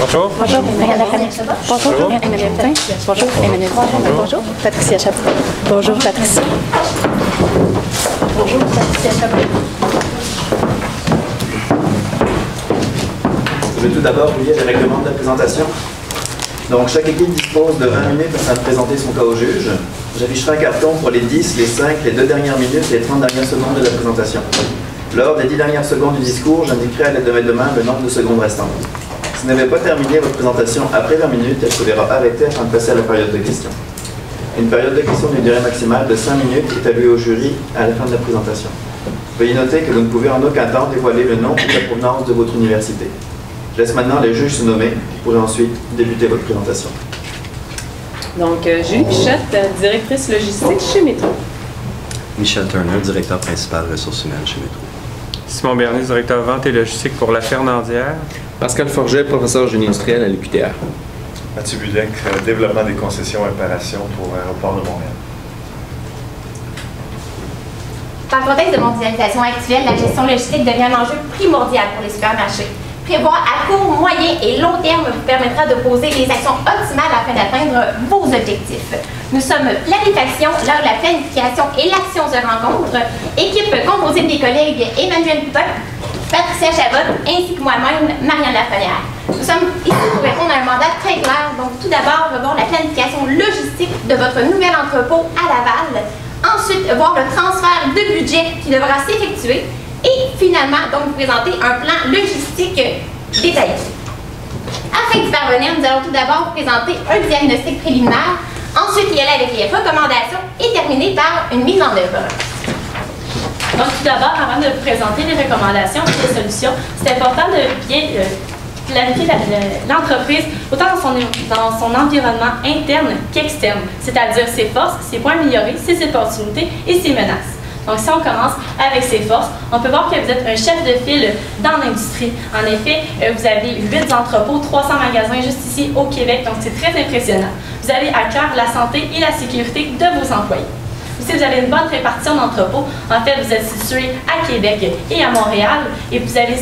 Bonjour. Bonjour, Marianne Lafrenière. Bonjour, Emmanuel Tin. Bonjour, Emmanuel Tin. Bonjour, Patricia Chapeau. Bonjour, Patricia. Bonjour, Patricia Chapeau. Je vais tout d'abord vous lire les règlements de la présentation. Donc, chaque équipe dispose de 20 minutes afin de présenter son cas au juge. J'afficherai un carton pour les 10, les 5, les 2 dernières minutes et les 30 dernières secondes de la présentation. Lors des 10 dernières secondes du discours, j'indiquerai à l'aide de mes deux mains le nombre de secondes restantes. Si vous n'avez pas terminé votre présentation après 20 minutes, elle se verra arrêtée afin de passer à la période de questions. Une période de questions d'une durée maximale de 5 minutes est allouée au jury à la fin de la présentation. Veuillez noter que vous ne pouvez en aucun temps dévoiler le nom ou la provenance de votre université. Je laisse maintenant les juges se nommer. Vous pourrez ensuite débuter votre présentation. Donc, Julie Pichette, directrice logistique chez Métro. Michel Turner, directeur principal ressources humaines chez Métro. Simon Bernier, directeur vente et logistique pour La Fernandière. Pascal Forget, professeur génie industriel à l'UQTR. Mathieu Budec, développement des concessions et opérations pour l'aéroport de Montréal. Dans le contexte de mondialisation actuelle, la gestion logistique devient un enjeu primordial pour les supermarchés. Prévoir à court, moyen et long terme vous permettra de poser les actions optimales afin d'atteindre vos objectifs. Nous sommes Planification, là où la planification et l'action se rencontrent. Équipe composée des collègues Emmanuel Poutin, Patricia Chabot ainsi que moi-même, Marianne Lafrenière. Nous sommes ici pour répondre à un mandat très clair. Donc, tout d'abord, revoir la planification logistique de votre nouvel entrepôt à Laval. Ensuite, voir le transfert de budget qui devra s'effectuer. Et finalement, donc, vous présenter un plan logistique détaillé. Afin d'y parvenir, nous allons tout d'abord vous présenter un diagnostic préliminaire, ensuite y aller avec les recommandations et terminer par une mise en œuvre. Donc, tout d'abord, avant de vous présenter les recommandations et les solutions, c'est important de bien planifier l'entreprise autant dans son environnement interne qu'externe, c'est-à-dire ses forces, ses points améliorés, ses opportunités et ses menaces. Donc, si on commence avec ses forces, on peut voir que vous êtes un chef de file dans l'industrie. En effet, vous avez 8 entrepôts, 300 magasins juste ici au Québec, donc c'est très impressionnant. Vous avez à cœur la santé et la sécurité de vos employés. Aussi, vous avez une bonne répartition d'entrepôts. En fait, vous êtes situé à Québec et à Montréal et vous avez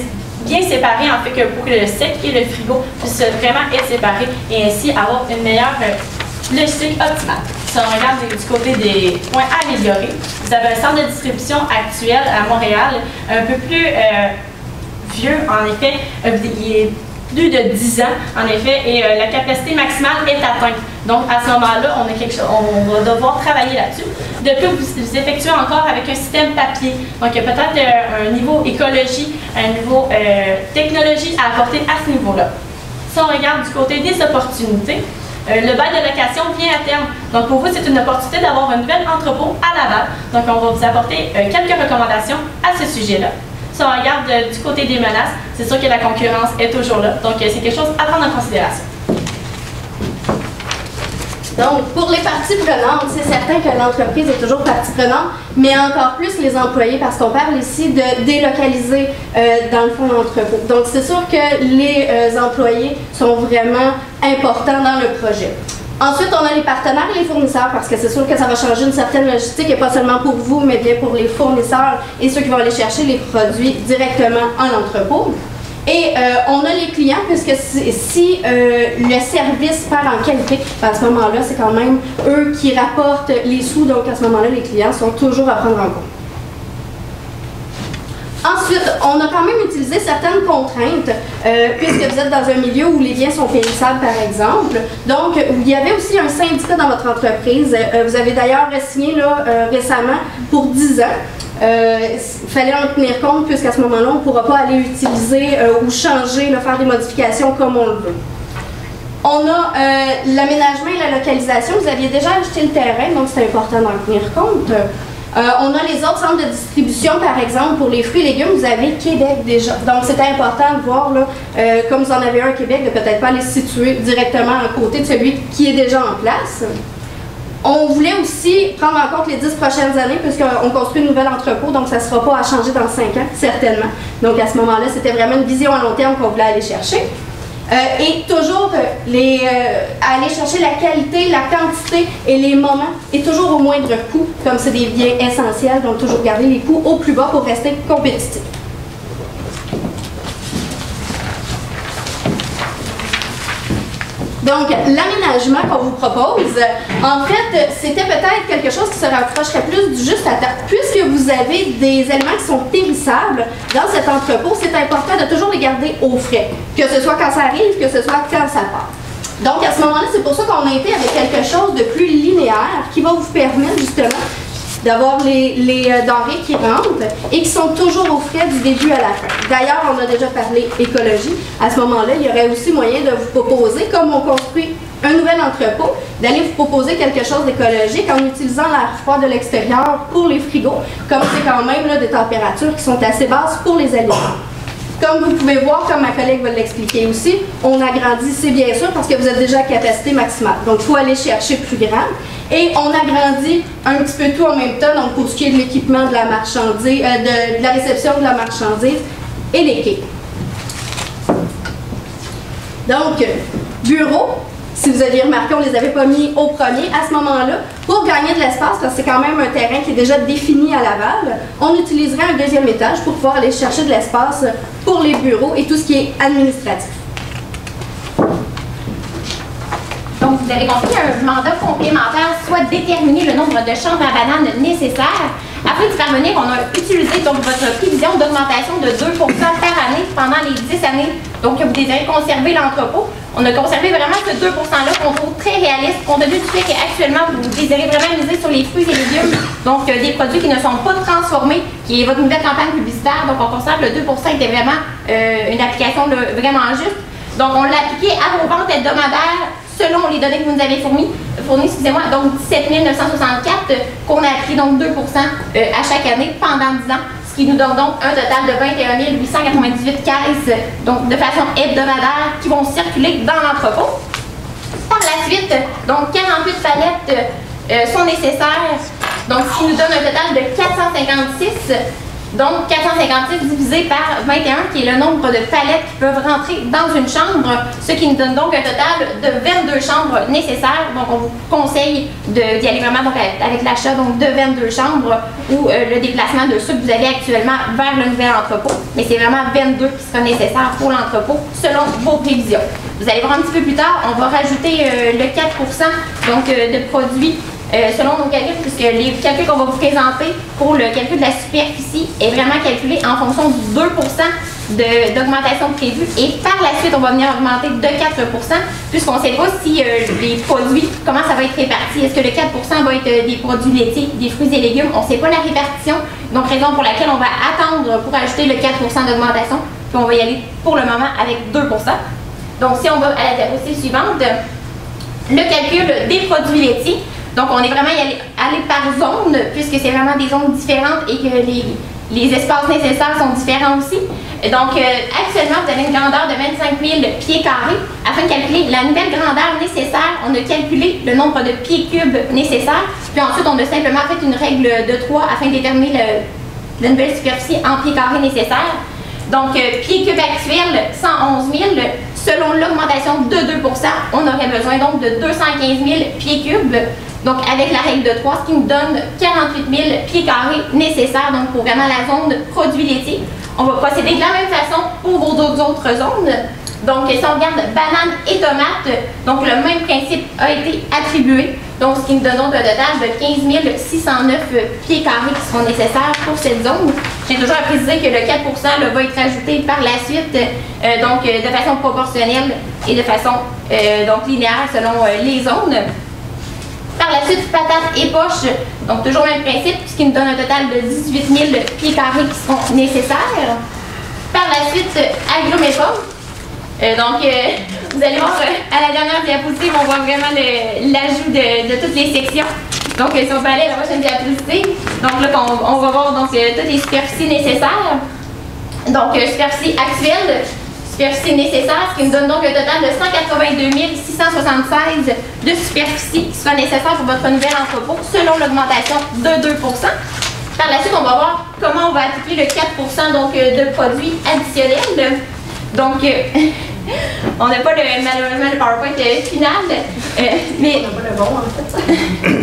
bien séparé, en fait, que pour que le sec et le frigo puissent vraiment être séparés et ainsi avoir une meilleure logistique optimale. Si on regarde du côté des points améliorés, vous avez un centre de distribution actuel à Montréal, un peu plus vieux, en effet, il est plus de 10 ans, en effet, et la capacité maximale est atteinte. Donc, à ce moment-là, on va devoir travailler là-dessus. De plus, vous effectuez encore avec un système papier. Donc, il y a peut-être un niveau écologie, un niveau technologie à apporter à ce niveau-là. Si on regarde du côté des opportunités, le bail de location vient à terme. Donc, pour vous, c'est une opportunité d'avoir un nouvel entrepôt à Laval. Donc, on va vous apporter quelques recommandations à ce sujet-là. Si on regarde du côté des menaces, c'est sûr que la concurrence est toujours là. Donc, c'est quelque chose à prendre en considération. Donc, pour les parties prenantes, c'est certain que l'entreprise est toujours partie prenante, mais encore plus les employés, parce qu'on parle ici de délocaliser dans le fond l'entrepôt. Donc, c'est sûr que les employés sont vraiment importants dans le projet. Ensuite, on a les partenaires et les fournisseurs, parce que c'est sûr que ça va changer une certaine logistique, et pas seulement pour vous, mais bien pour les fournisseurs et ceux qui vont aller chercher les produits directement en entrepôt. Et on a les clients, puisque si le service perd en qualité, à ce moment-là, c'est quand même eux qui rapportent les sous, donc à ce moment-là, les clients sont toujours à prendre en compte. Ensuite, on a quand même utilisé certaines contraintes, puisque vous êtes dans un milieu où les biens sont périssables, par exemple. Donc, il y avait aussi un syndicat dans votre entreprise. Vous avez d'ailleurs signé là, récemment pour 10 ans. Il fallait en tenir compte, puisqu'à ce moment-là, on ne pourra pas aller utiliser ou changer, là, faire des modifications comme on le veut. On a l'aménagement et la localisation. Vous aviez déjà acheté le terrain, donc c'est important d'en tenir compte. On a les autres centres de distribution, par exemple, pour les fruits et légumes, vous avez Québec déjà. Donc, c'est important de voir, là, comme vous en avez un à Québec, de peut-être pas les situer directement à côté de celui qui est déjà en place. On voulait aussi prendre en compte les 10 prochaines années, puisqu'on construit un nouvel entrepôt, donc ça ne sera pas à changer dans 5 ans, certainement. Donc, à ce moment-là, c'était vraiment une vision à long terme qu'on voulait aller chercher. Et toujours aller chercher la qualité, la quantité et les moments, et toujours au moindre coût, comme c'est des biens essentiels, donc toujours garder les coûts au plus bas pour rester compétitif. Donc, l'aménagement qu'on vous propose, en fait, c'était peut-être quelque chose qui se rapprocherait plus du juste à temps. Puisque vous avez des éléments qui sont périssables dans cet entrepôt, c'est important de toujours les garder au frais, que ce soit quand ça arrive, que ce soit quand ça part. Donc, à ce moment-là, c'est pour ça qu'on a été avec quelque chose de plus linéaire qui va vous permettre justement d'avoir les denrées qui rentrent et qui sont toujours au frais du début à la fin. D'ailleurs, on a déjà parlé écologie. À ce moment-là, il y aurait aussi moyen de vous proposer, comme on construit un nouvel entrepôt, d'aller vous proposer quelque chose d'écologique en utilisant l'air froid de l'extérieur pour les frigos, comme c'est quand même là, des températures qui sont assez basses pour les aliments. Comme vous pouvez voir, comme ma collègue va l'expliquer aussi, on agrandit, c'est bien sûr, parce que vous êtes déjà à capacité maximale. Donc, il faut aller chercher plus grand. Et on agrandit un petit peu tout en même temps, donc pour ce qui est de l'équipement de la marchandise, de la réception de la marchandise et les quais. Donc, bureau, si vous aviez remarqué, on ne les avait pas mis au premier. À ce moment-là, pour gagner de l'espace, parce que c'est quand même un terrain qui est déjà défini à Laval, on utiliserait un deuxième étage pour pouvoir aller chercher de l'espace pour les bureaux et tout ce qui est administratif. Donc, vous avez compris, un mandat complémentaire soit déterminer le nombre de chambres à bananes nécessaires. Afin de parvenir, on a utilisé donc votre prévision d'augmentation de 2 par année pendant les 10 années. Donc, vous désirez conserver l'entrepôt. On a conservé vraiment ce 2 %-là qu'on trouve très réaliste, compte tenu du fait qu'actuellement, vous désirez vraiment miser sur les fruits et légumes, donc des produits qui ne sont pas transformés, qui est votre nouvelle campagne publicitaire. Donc, on considère que le 2 % était vraiment une application vraiment juste. Donc, on l'a appliqué à vos ventes hebdomadaires selon les données que vous nous avez fournies, donc 17 964 qu'on a appliqué donc 2 % à chaque année pendant 10 ans, ce qui nous donne donc un total de 21 898 caisses donc de façon hebdomadaire qui vont circuler dans l'entrepôt. Par la suite, donc 48 palettes sont nécessaires, donc ce qui nous donne un total de 456. Donc, 456 divisé par 21, qui est le nombre de palettes qui peuvent rentrer dans une chambre, ce qui nous donne donc un total de 22 chambres nécessaires. Donc, on vous conseille d'y aller vraiment donc, avec l'achat de 22 chambres ou le déplacement de ceux que vous avez actuellement vers le nouvel entrepôt. Mais c'est vraiment 22 qui sera nécessaire pour l'entrepôt selon vos prévisions. Vous allez voir un petit peu plus tard, on va rajouter le 4 % donc, de produits selon nos calculs, puisque les calculs qu'on va vous présenter pour le calcul de la superficie est vraiment calculé en fonction du 2 % d'augmentation prévue. Et par la suite, on va venir augmenter de 4 %, puisqu'on ne sait pas si les produits, comment ça va être réparti. Est-ce que le 4 % va être des produits laitiers, des fruits et légumes? On ne sait pas la répartition. Donc, raison pour laquelle on va attendre pour ajouter le 4 % d'augmentation. Puis on va y aller pour le moment avec 2 %. Donc, si on va à la diapositive suivante, le calcul des produits laitiers. Donc, on est vraiment allé par zone, puisque c'est vraiment des zones différentes et que les espaces nécessaires sont différents aussi. Donc, actuellement, vous avez une grandeur de 25 000 pieds carrés. Afin de calculer la nouvelle grandeur nécessaire, on a calculé le nombre de pieds cubes nécessaires. Puis ensuite, on a simplement fait une règle de 3 afin de déterminer la nouvelle superficie en pieds carrés nécessaires. Donc, pieds cubes actuels, 111 000. Selon l'augmentation de 2 %, on aurait besoin donc de 215 000 pieds cubes. Donc, avec la règle de 3, ce qui nous donne 48 000 pieds carrés nécessaires donc, pour vraiment la zone produits laitiers. On va procéder de la même façon pour vos autres zones. Donc, si on regarde bananes et tomates, donc le même principe a été attribué. Donc, ce qui nous donne donc un total de 15 609 pieds carrés qui seront nécessaires pour cette zone. J'ai toujours à préciser que le 4 % va être ajouté par la suite, donc de façon proportionnelle et de façon donc linéaire selon les zones. Par la suite, patates et poches, donc toujours le même principe, ce qui nous donne un total de 18 000 pieds carrés qui seront nécessaires. Par la suite, agrumes et pommes. Donc, vous allez voir à la dernière diapositive, on voit vraiment l'ajout de toutes les sections. Donc, si on peut aller à la prochaine diapositive, donc là, on va voir donc, toutes les superficies nécessaires. Donc, superficie actuelle, superficie nécessaire, ce qui nous donne donc un total de 182 676 de superficie qui sera nécessaire pour votre nouvel entrepôt selon l'augmentation de 2 %. Par la suite, on va voir comment on va appliquer le 4 % donc, de produits additionnels. Donc, on n'a pas malheureusement le PowerPoint final, mais on n'a pas le bon en fait.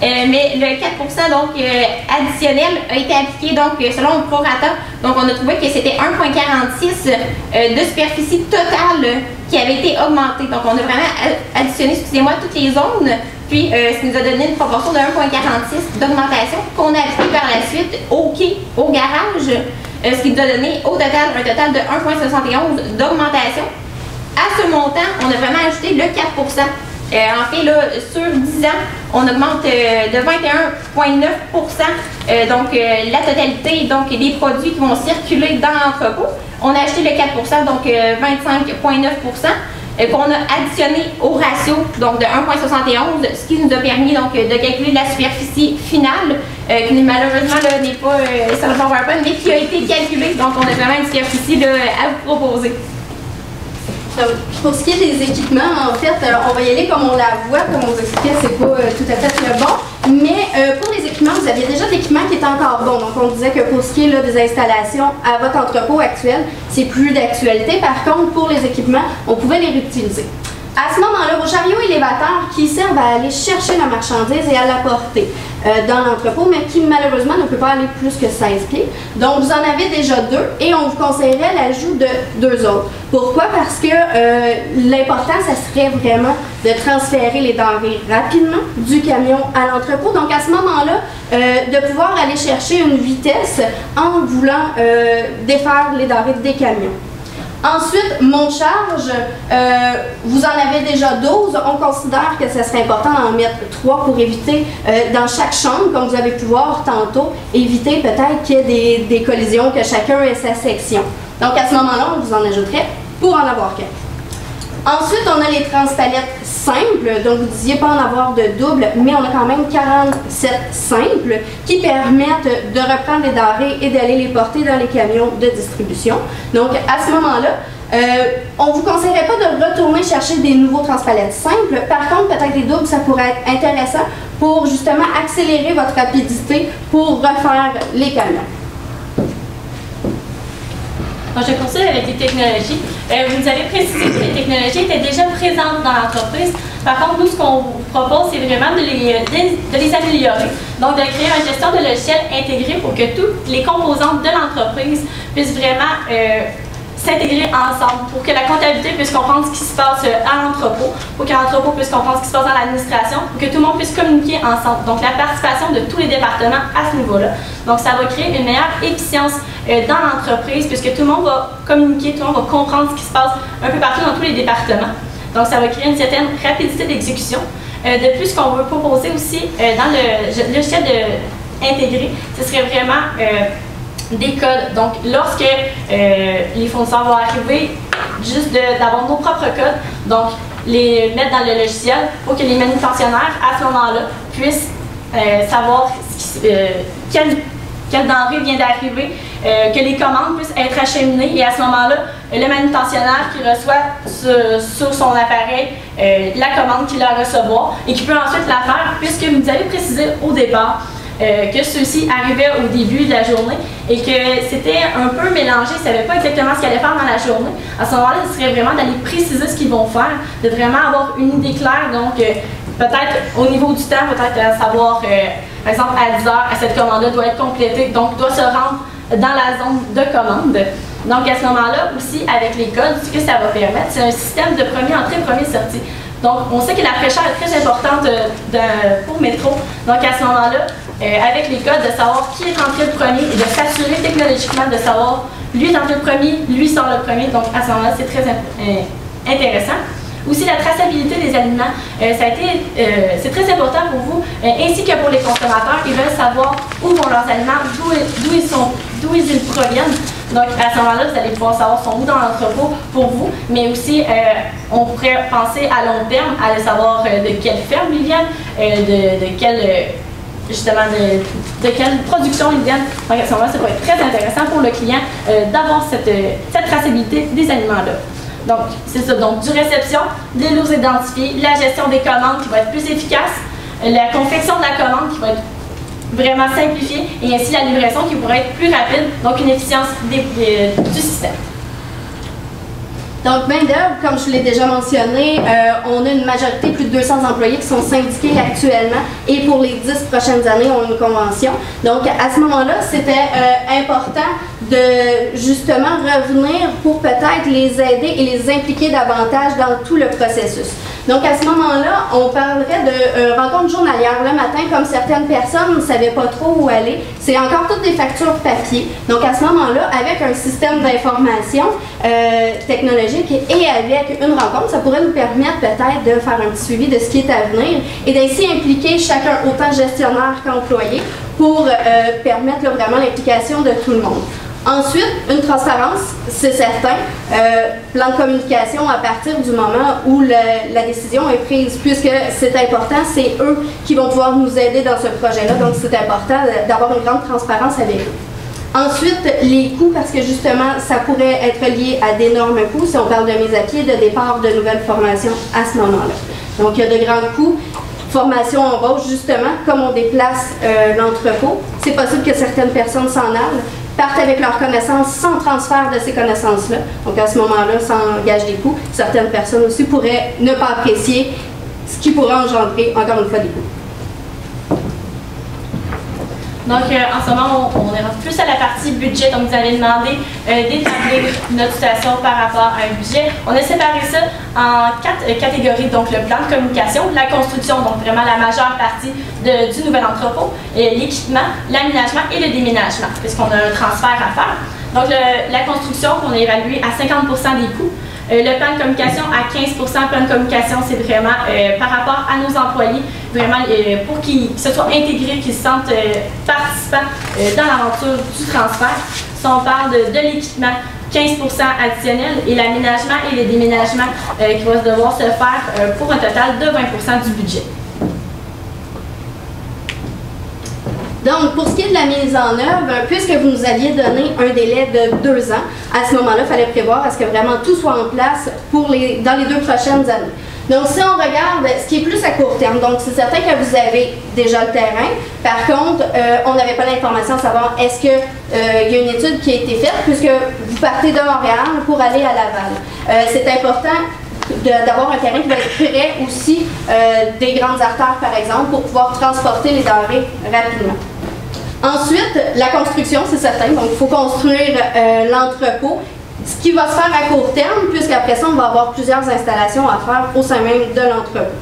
Mais le 4 % donc, additionnel a été appliqué donc, selon le prorata. Donc, on a trouvé que c'était 1,46 de superficie totale qui qui avait été augmenté. Donc, on a vraiment additionné, excusez-moi, toutes les zones, puis ce qui nous a donné une proportion de 1,46 d'augmentation qu'on a appliqué par la suite au quai, au garage, ce qui nous a donné au total un total de 1,71 d'augmentation. À ce montant, on a vraiment ajouté le 4 en fait, là, sur 10 ans, on augmente de 21,9 donc la totalité donc, des produits qui vont circuler dans l'entrepôt. On a acheté le 4 donc 25,9 qu'on a additionné au ratio donc de 1,71, ce qui nous a permis donc, de calculer la superficie finale, qui malheureusement n'est pas sur le PowerPoint, mais qui a été calculée. Donc, on a vraiment une superficie là, à vous proposer. Pour ce qui est des équipements, en fait, on va y aller comme on la voit, comme on vous expliquait, c'est pas tout à fait le bon. Mais pour les équipements, vous aviez déjà des équipements qui étaient encore bons. Donc, on disait que pour ce qui est là, des installations à votre entrepôt actuel, c'est plus d'actualité. Par contre, pour les équipements, on pouvait les réutiliser. À ce moment-là, vos chariots élévateurs qui servent à aller chercher la marchandise et à la porter dans l'entrepôt, mais qui malheureusement ne peut pas aller plus que 16 pieds. Donc, vous en avez déjà 2 et on vous conseillerait l'ajout de 2 autres. Pourquoi? Parce que l'important, ça serait vraiment de transférer les denrées rapidement du camion à l'entrepôt. Donc, à ce moment-là, de pouvoir aller chercher une vitesse en voulant défaire les denrées des camions. Ensuite, monte-charge, vous en avez déjà 12. On considère que ce serait important d'en mettre 3 pour éviter, dans chaque chambre, comme vous avez pu voir tantôt, éviter peut-être qu'il y ait des collisions, que chacun ait sa section. Donc, à ce moment-là, on vous en ajouterait pour en avoir 4. Ensuite, on a les transpalettes simples, donc vous disiez pas en avoir de double, mais on a quand même 47 simples qui permettent de reprendre les denrées et d'aller les porter dans les camions de distribution. Donc, à ce moment-là, on ne vous conseillerait pas de retourner chercher des nouveaux transpalettes simples. Par contre, peut-être des doubles, ça pourrait être intéressant pour justement accélérer votre rapidité pour refaire les camions. Donc, je continue avec les technologies. Vous nous avez précisé que les technologies étaient déjà présentes dans l'entreprise. Par contre, nous, ce qu'on vous propose, c'est vraiment de les améliorer. Donc, de créer une gestion de logiciels intégrée pour que toutes les composantes de l'entreprise puissent vraiment s'intégrer ensemble, pour que la comptabilité puisse comprendre ce qui se passe à l'entrepôt, pour que l'entrepôt puisse comprendre ce qui se passe dans l'administration, pour que tout le monde puisse communiquer ensemble. Donc, la participation de tous les départements à ce niveau-là. Donc, ça va créer une meilleure efficience dans l'entreprise, puisque tout le monde va communiquer, tout le monde va comprendre ce qui se passe un peu partout dans tous les départements. Donc, ça va créer une certaine rapidité d'exécution. De plus, ce qu'on veut proposer aussi dans le logiciel intégré, ce serait vraiment des codes. Donc, lorsque les fournisseurs vont arriver, juste d'avoir nos propres codes, donc les mettre dans le logiciel pour que les manutentionnaires, à ce moment-là, puissent savoir quelle denrée vient d'arriver, que les commandes puissent être acheminées et à ce moment-là, le manutentionnaire qui reçoit sur son appareil la commande qu'il a à recevoir et qui peut ensuite la faire, puisque vous nous avez précisé au départ que ceux-ci arrivaient au début de la journée et que c'était un peu mélangé, ils ne savaient pas exactement ce qu'ils allaient faire dans la journée. À ce moment-là, ce serait vraiment d'aller préciser ce qu'ils vont faire, de vraiment avoir une idée claire. Donc, peut-être au niveau du temps, peut-être savoir, par exemple, à 10 heures, cette commande-là doit être complétée, donc doit se rendre dans la zone de commande. Donc, à ce moment-là, aussi, avec les codes, ce que ça va permettre, c'est un système de premier entrée, premier sortie. Donc, on sait que la fraîcheur est très importante pour Métro. Donc, à ce moment-là, avec les codes, de savoir qui est entré le premier et de s'assurer technologiquement de savoir lui est entré le premier, lui sort le premier. Donc, à ce moment-là, c'est très intéressant. Aussi, la traçabilité des aliments, c'est très important pour vous, ainsi que pour les consommateurs. Ils veulent savoir où vont leurs aliments, d'où ils proviennent. Donc, à ce moment-là, vous allez pouvoir savoir son où dans l'entrepôt pour vous, mais aussi, on pourrait penser à long terme, à savoir de quelle ferme ils viennent, de quelle production ils viennent. Donc, à ce moment-là, ça peut être très intéressant pour le client d'avoir cette traçabilité des aliments-là. Donc, c'est ça. Donc, du réception, des lots identifiés, la gestion des commandes qui va être plus efficace, la confection de la commande qui va être vraiment simplifiée et ainsi la livraison qui pourrait être plus rapide, donc une efficience du système. Donc, main-d'œuvre, comme je l'ai déjà mentionné, on a une majorité, plus de 200 employés qui sont syndiqués actuellement et pour les 10 prochaines années, on a une convention. Donc, à ce moment-là, c'était important de justement revenir pour peut-être les aider et les impliquer davantage dans tout le processus. Donc, à ce moment-là, on parlerait de rencontres journalières le matin, comme certaines personnes ne savaient pas trop où aller. C'est encore toutes des factures papier. Donc, à ce moment-là, avec un système d'information technologique et avec une rencontre, ça pourrait nous permettre peut-être de faire un petit suivi de ce qui est à venir et d'ainsi impliquer chacun, autant gestionnaire qu'employé, pour permettre là, vraiment l'implication de tout le monde. Ensuite, une transparence, c'est certain. Plan de communication à partir du moment où la décision est prise, puisque c'est important, c'est eux qui vont pouvoir nous aider dans ce projet-là, donc c'est important d'avoir une grande transparence avec eux. Ensuite, les coûts, parce que justement, ça pourrait être lié à d'énormes coûts, si on parle de mise à pied, de départ de nouvelles formations à ce moment-là. Donc, il y a de grands coûts. Formation embauche, justement, comme on déplace l'entrepôt, c'est possible que certaines personnes s'en allent, partent avec leurs connaissances sans transfert de ces connaissances-là. Donc, à ce moment-là, ça engage des coûts. Certaines personnes aussi pourraient ne pas apprécier, ce qui pourrait engendrer, encore une fois, des coûts. Donc, en ce moment, on est plus à la partie budget. Donc, vous avez demandé d'établir notre situation par rapport à un budget. On a séparé ça en 4 catégories. Donc, le plan de communication, la construction, donc vraiment la majeure partie du nouvel entrepôt, l'équipement, l'aménagement et le déménagement, puisqu'on a un transfert à faire. Donc, la construction, qu'on a évalué à 50% des coûts. Le plan de communication à 15%. Le plan de communication, c'est vraiment par rapport à nos employés, vraiment pour qu'ils se soient intégrés, qu'ils se sentent participants dans l'aventure du transfert. Si on parle de l'équipement, 15% additionnel et l'aménagement et le déménagement qui va devoir se faire pour un total de 20% du budget. Donc, pour ce qui est de la mise en œuvre, puisque vous nous aviez donné un délai de 2 ans, à ce moment-là, il fallait prévoir à ce que vraiment tout soit en place dans les 2 prochaines années. Donc, si on regarde ce qui est plus à court terme, donc c'est certain que vous avez déjà le terrain. Par contre, on n'avait pas l'information à savoir est-ce qu'il y a une étude qui a été faite, puisque vous partez de Montréal pour aller à Laval. C'est important d'avoir un terrain qui va être près aussi des grandes artères, par exemple, pour pouvoir transporter les denrées rapidement. Ensuite, la construction, c'est certain. Donc, il faut construire l'entrepôt, ce qui va se faire à court terme, puisqu'après ça, on va avoir plusieurs installations à faire au sein même de l'entrepôt.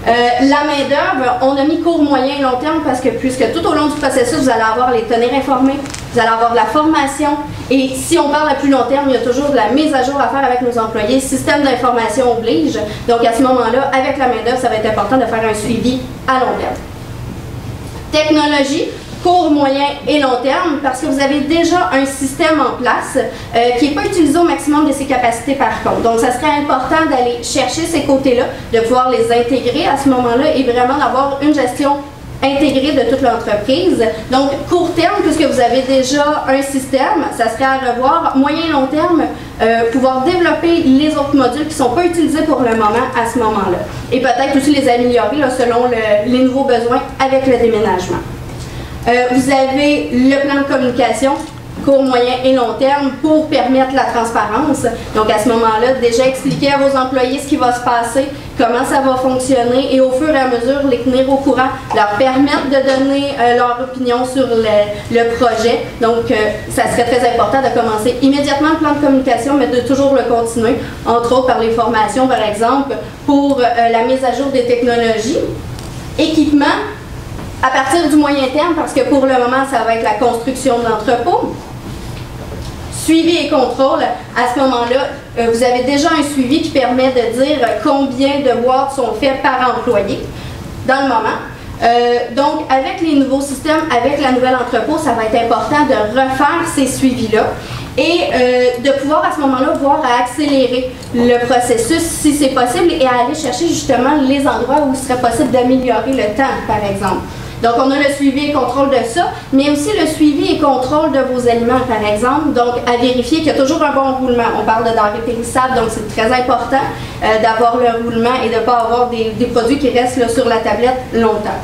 La main-d'œuvre, on a mis court, moyen et long terme parce que puisque tout au long du processus, vous allez avoir les tenir informés, vous allez avoir de la formation et si on parle à plus long terme, il y a toujours de la mise à jour à faire avec nos employés. Système d'information oblige. Donc à ce moment-là, avec la main-d'œuvre, ça va être important de faire un suivi à long terme. Technologie, court, moyen et long terme, parce que vous avez déjà un système en place qui n'est pas utilisé au maximum de ses capacités par contre. Donc, ça serait important d'aller chercher ces côtés-là, de pouvoir les intégrer à ce moment-là et vraiment d'avoir une gestion intégrée de toute l'entreprise. Donc, court terme, puisque vous avez déjà un système, ça serait à revoir. Moyen et long terme, pouvoir développer les autres modules qui ne sont pas utilisés pour le moment à ce moment-là. Et peut-être aussi les améliorer là, selon les nouveaux besoins avec le déménagement. Vous avez le plan de communication, court, moyen et long terme pour permettre la transparence. Donc à ce moment-là, déjà expliquer à vos employés ce qui va se passer, comment ça va fonctionner et au fur et à mesure les tenir au courant, leur permettre de donner leur opinion sur le projet. Donc ça serait très important de commencer immédiatement le plan de communication, mais de toujours le continuer, entre autres par les formations par exemple, pour la mise à jour des technologies. Équipement, à partir du moyen terme, parce que pour le moment, ça va être la construction de l'entrepôt. Suivi et contrôle, à ce moment-là, vous avez déjà un suivi qui permet de dire combien de boîtes sont faites par employé dans le moment. Donc, avec les nouveaux systèmes, avec la nouvelle entrepôt, ça va être important de refaire ces suivis-là et de pouvoir à ce moment-là voir à accélérer le processus si c'est possible et à aller chercher justement les endroits où il serait possible d'améliorer le temps, par exemple. Donc, on a le suivi et contrôle de ça, mais aussi le suivi et contrôle de vos aliments, par exemple. Donc, à vérifier qu'il y a toujours un bon roulement. On parle de denrées périssables, donc c'est très important d'avoir le roulement et de ne pas avoir des produits qui restent là, sur la tablette longtemps.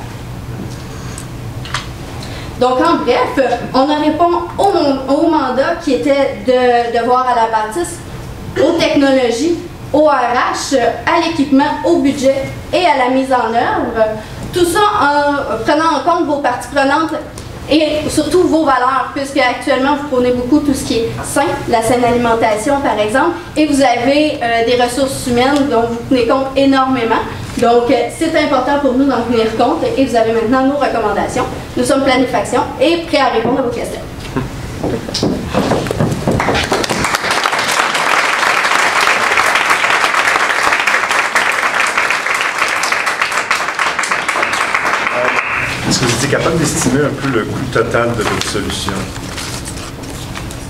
Donc, en bref, on en répond au mandat qui était de voir à la bâtisse aux technologies, au RH, à l'équipement, au budget et à la mise en œuvre. Tout ça en prenant en compte vos parties prenantes et surtout vos valeurs, puisque actuellement vous prenez beaucoup tout ce qui est sain, la saine alimentation par exemple, et vous avez des ressources humaines dont vous tenez compte énormément. Donc c'est important pour nous d'en tenir compte et vous avez maintenant nos recommandations. Nous sommes Planifaction et prêts à répondre à vos questions. Est-ce que vous étiez capable d'estimer un peu le coût total de votre solution?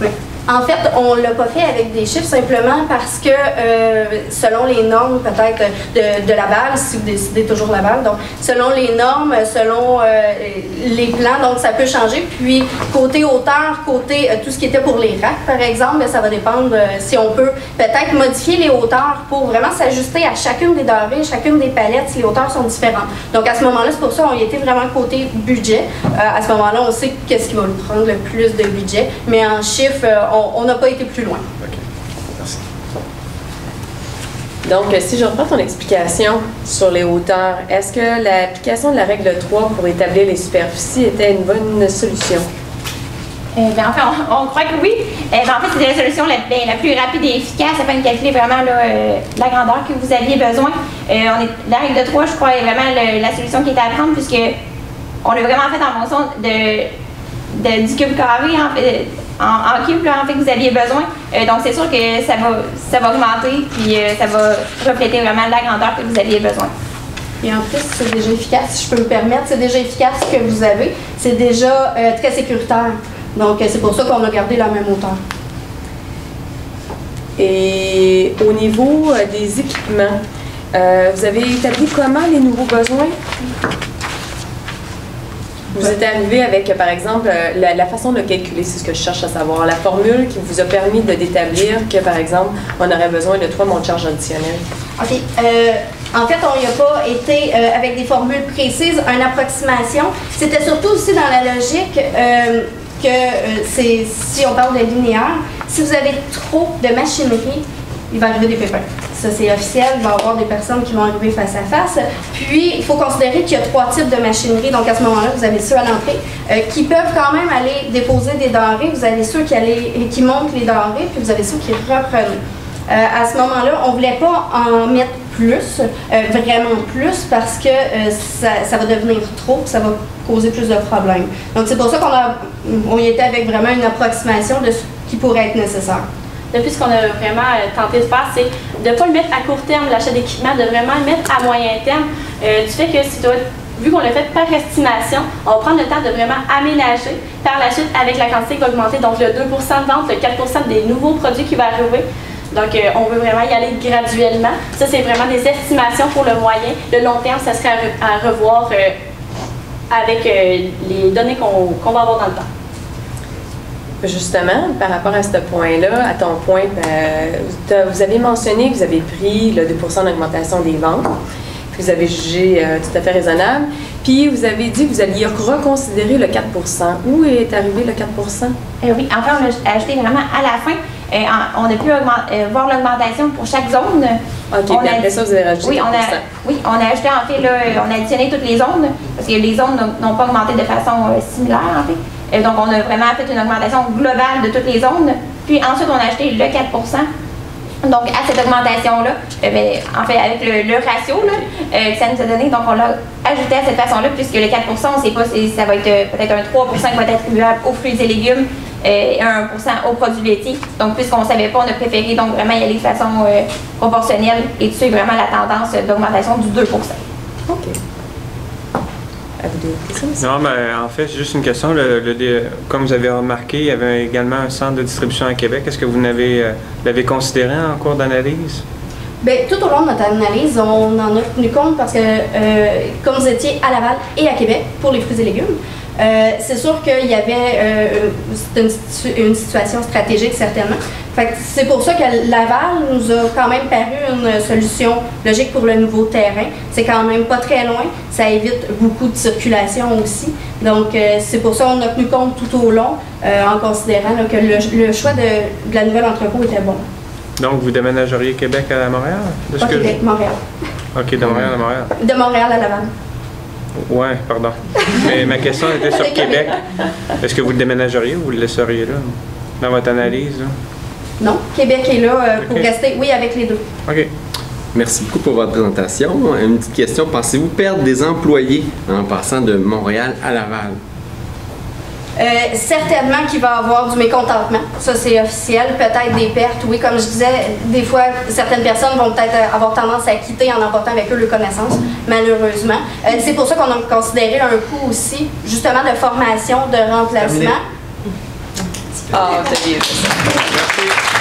Oui. En fait, on ne l'a pas fait avec des chiffres simplement parce que selon les normes peut-être de Laval, si vous décidez toujours Laval, donc selon les normes, selon les plans, donc ça peut changer. Puis côté hauteur, côté tout ce qui était pour les racks par exemple, ça va dépendre si on peut peut-être modifier les hauteurs pour vraiment s'ajuster à chacune des denrées, chacune des palettes si les hauteurs sont différentes. Donc à ce moment-là, c'est pour ça qu'on y était vraiment côté budget. À ce moment-là, on sait qu'est-ce qui va prendre le plus de budget, mais en chiffres, on n'a pas été plus loin. OK. Merci. Donc, si je reprends ton explication sur les hauteurs, est-ce que l'application de la règle 3 pour établir les superficies était une bonne solution? En fait, on croit que oui. En fait, c'était la solution la plus rapide et efficace afin de calculer vraiment la grandeur que vous aviez besoin. La règle de 3, je crois, est vraiment la solution qui était à prendre puisque on l'a vraiment fait en fonction du cube carré, en fait, en cube en fait, que vous aviez besoin. Donc, c'est sûr que ça va augmenter puis ça va refléter vraiment la grandeur que vous aviez besoin. Et en plus, c'est déjà efficace, si je peux me permettre, c'est déjà efficace ce que vous avez. C'est déjà très sécuritaire. Donc, c'est pour ça qu'on a gardé la même hauteur. Et au niveau des équipements, vous avez établi comment les nouveaux besoins? Vous êtes arrivé avec, par exemple, la façon de calculer, c'est ce que je cherche à savoir, la formule qui vous a permis d'établir que, par exemple, on aurait besoin de 3 monts de charge additionnels. OK. En fait, on n'y a pas été avec des formules précises, une approximation. C'était surtout aussi dans la logique si on parle de linéaire, si vous avez trop de machinerie, il va arriver des pépins. Ça, c'est officiel, il va y avoir des personnes qui vont arriver face à face. Puis, il faut considérer qu'il y a 3 types de machinerie. Donc, à ce moment-là, vous avez ceux à l'entrée qui peuvent quand même aller déposer des denrées. Vous avez ceux qui montent les denrées, puis vous avez ceux qui reprennent. À ce moment-là, on ne voulait pas en mettre plus, vraiment plus, parce que ça va devenir trop, ça va causer plus de problèmes. Donc, c'est pour ça qu'on y était avec vraiment une approximation de ce qui pourrait être nécessaire. Depuis, ce qu'on a vraiment tenté de faire, c'est de ne pas le mettre à court terme, l'achat d'équipement, de vraiment le mettre à moyen terme. Du fait que vu qu'on l'a fait par estimation, on va prendre le temps de vraiment aménager. Par la suite, avec la quantité qui va augmenter, donc le 2% de vente, le 4% des nouveaux produits qui vont arriver. Donc, on veut vraiment y aller graduellement. Ça, c'est vraiment des estimations pour le moyen. Le long terme, ça serait à revoir avec les données qu'on va avoir dans le temps. Justement, par rapport à ce point-là, à ton point, vous avez mentionné que vous avez pris le 2% d'augmentation des ventes, que vous avez jugé tout à fait raisonnable, puis vous avez dit que vous alliez reconsidérer le 4%. Où est arrivé le 4%? Oui, enfin, on l'a ajouté vraiment à la fin. On a pu voir l'augmentation pour chaque zone. OK, puis après ça, vous avez rajouté 4%. Oui, on a ajouté, en fait, on a additionné toutes les zones, parce que les zones n'ont pas augmenté de façon similaire, en fait. Donc, on a vraiment fait une augmentation globale de toutes les zones. Puis ensuite, on a acheté le 4%. Donc, à cette augmentation-là, en fait, avec le ratio que ça nous a donné, donc on l'a ajouté à cette façon-là, puisque le 4%, on ne sait pas si ça va être peut-être un 3% qui va être attribuable aux fruits et légumes et 1% aux produits laitiers. Donc, puisqu'on ne savait pas, on a préféré donc vraiment y aller de façon proportionnelle et de suivre vraiment la tendance d'augmentation du 2%. OK. Non, mais en fait, c'est juste une question. Comme vous avez remarqué, il y avait également un centre de distribution à Québec. Est-ce que vous l'avez considéré en cours d'analyse? Bien, tout au long de notre analyse, on en a tenu compte parce que, comme vous étiez à Laval et à Québec pour les fruits et légumes, c'est sûr qu'il y avait une situation stratégique, certainement. C'est pour ça que Laval nous a quand même paru une solution logique pour le nouveau terrain. C'est quand même pas très loin. Ça évite beaucoup de circulation aussi. Donc, c'est pour ça qu'on a tenu compte tout au long en considérant que le choix de la nouvelle entrepôt était bon. Donc, vous déménageriez Québec à Montréal? Pas Québec, Montréal. OK, de Montréal à Montréal. De Montréal à Laval. Ouais, pardon. Mais ma question était sur Québec. Est-ce que vous le déménageriez ou vous le laisseriez là, dans votre analyse? Là? Non, Québec est là pour rester, oui, avec les deux. OK. Merci beaucoup pour votre présentation. Une petite question. Pensez-vous perdre des employés en passant de Montréal à Laval? Certainement qu'il va y avoir du mécontentement. Ça, c'est officiel. Peut-être des pertes, oui. Comme je disais, des fois, certaines personnes vont peut-être avoir tendance à quitter en emportant avec eux leurs connaissances, malheureusement. C'est pour ça qu'on a considéré un coût aussi, justement, de formation, de remplacement. Ah, c'est bien. Merci.